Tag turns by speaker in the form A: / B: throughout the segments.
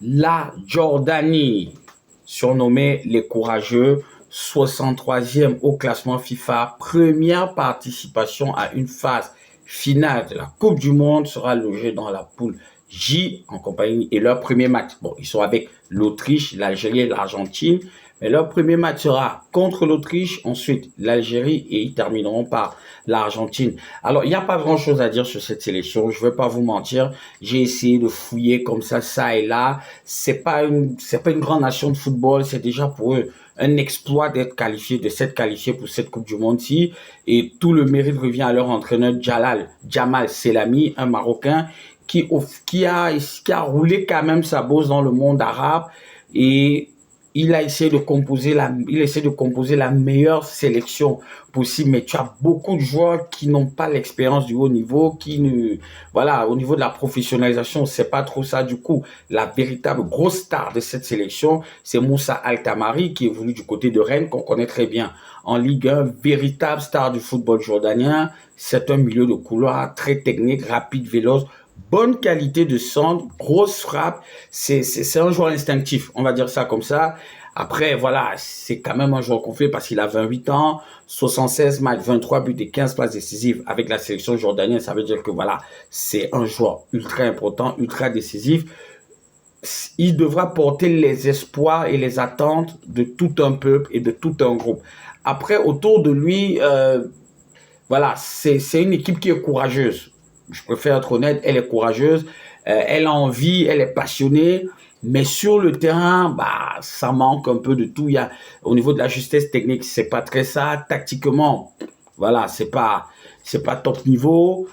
A: La Jordanie, surnommée les courageux, 63e au classement FIFA, première participation à une phase finale de la Coupe du Monde, sera logée dans la poule J en compagnie et leur premier match. Bon, ils sont avec l'Autriche, l'Algérie et l'Argentine, mais leur premier match sera contre l'Autriche, ensuite l'Algérie et ils termineront par l'Argentine. Alors, il n'y a pas grand-chose à dire sur cette sélection, je ne vais pas vous mentir. J'ai essayé de fouiller comme ça et là. C'est pas une grande nation de football. C'est déjà pour eux un exploit d'être qualifié, de s'être qualifié pour cette Coupe du Monde-ci. Et tout le mérite revient à leur entraîneur Jamal Selami, un Marocain qui a roulé quand même sa bosse dans le monde arabe et il essaie de composer la meilleure sélection possible, mais tu as beaucoup de joueurs qui n'ont pas l'expérience du haut niveau, voilà, au niveau de la professionnalisation, c'est pas trop ça. Du coup, la véritable grosse star de cette sélection, c'est Moussa Altamari, qui est venu du côté de Rennes, qu'on connaît très bien en Ligue 1, véritable star du football jordanien. C'est un milieu de couloir très technique, rapide, véloce, bonne qualité de centre, grosse frappe. C'est un joueur instinctif, on va dire ça comme ça. Après, voilà, c'est quand même un joueur qu'on fait parce qu'il a 28 ans, 76 matchs, 23 buts et 15 passes décisives avec la sélection jordanienne. Ça veut dire que voilà, c'est un joueur ultra important, ultra décisif. Il devra porter les espoirs et les attentes de tout un peuple et de tout un groupe. Après, autour de lui, voilà, c'est une équipe qui est courageuse. Je préfère être honnête, elle est courageuse, elle a envie, elle est passionnée, mais sur le terrain, bah, ça manque un peu de tout. Au niveau de la justesse technique, c'est pas très ça. Tactiquement, voilà, c'est pas top niveau.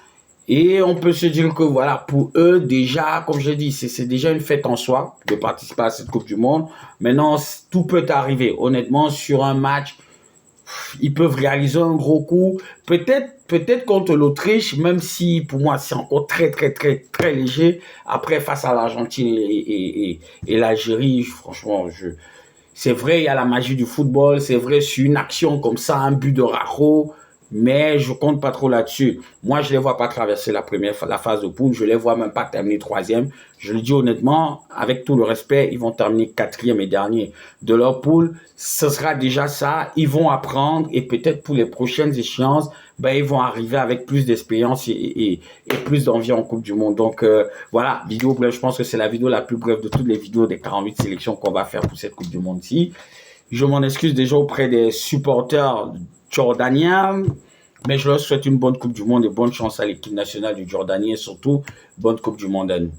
A: Et on peut se dire que voilà, pour eux, déjà, comme j'ai dit, c'est déjà une fête en soi de participer à cette Coupe du Monde. Maintenant, tout peut arriver. Honnêtement, sur un match, ils peuvent réaliser un gros coup. Peut-être contre l'Autriche, même si pour moi c'est encore très léger. Après, face à l'Argentine et l'Algérie, franchement, c'est vrai, il y a la magie du football. C'est vrai, sur une action comme ça, un but de Rajo. Mais je compte pas trop là-dessus. Moi, je les vois pas traverser la phase de poule. Je les vois même pas terminer troisième. Je le dis honnêtement, avec tout le respect, ils vont terminer quatrième et dernier de leur poule. Ce sera déjà ça. Ils vont apprendre et peut-être pour les prochaines échéances, ben, ils vont arriver avec plus d'expérience et plus d'envie en Coupe du Monde. Donc, voilà, vidéo brève. Je pense que c'est la vidéo la plus brève de toutes les vidéos des 48 sélections qu'on va faire pour cette Coupe du Monde-ci. Je m'en excuse déjà auprès des supporters jordaniens, mais je leur souhaite une bonne Coupe du Monde et bonne chance à l'équipe nationale du Jordanien et surtout bonne Coupe du Monde à nous.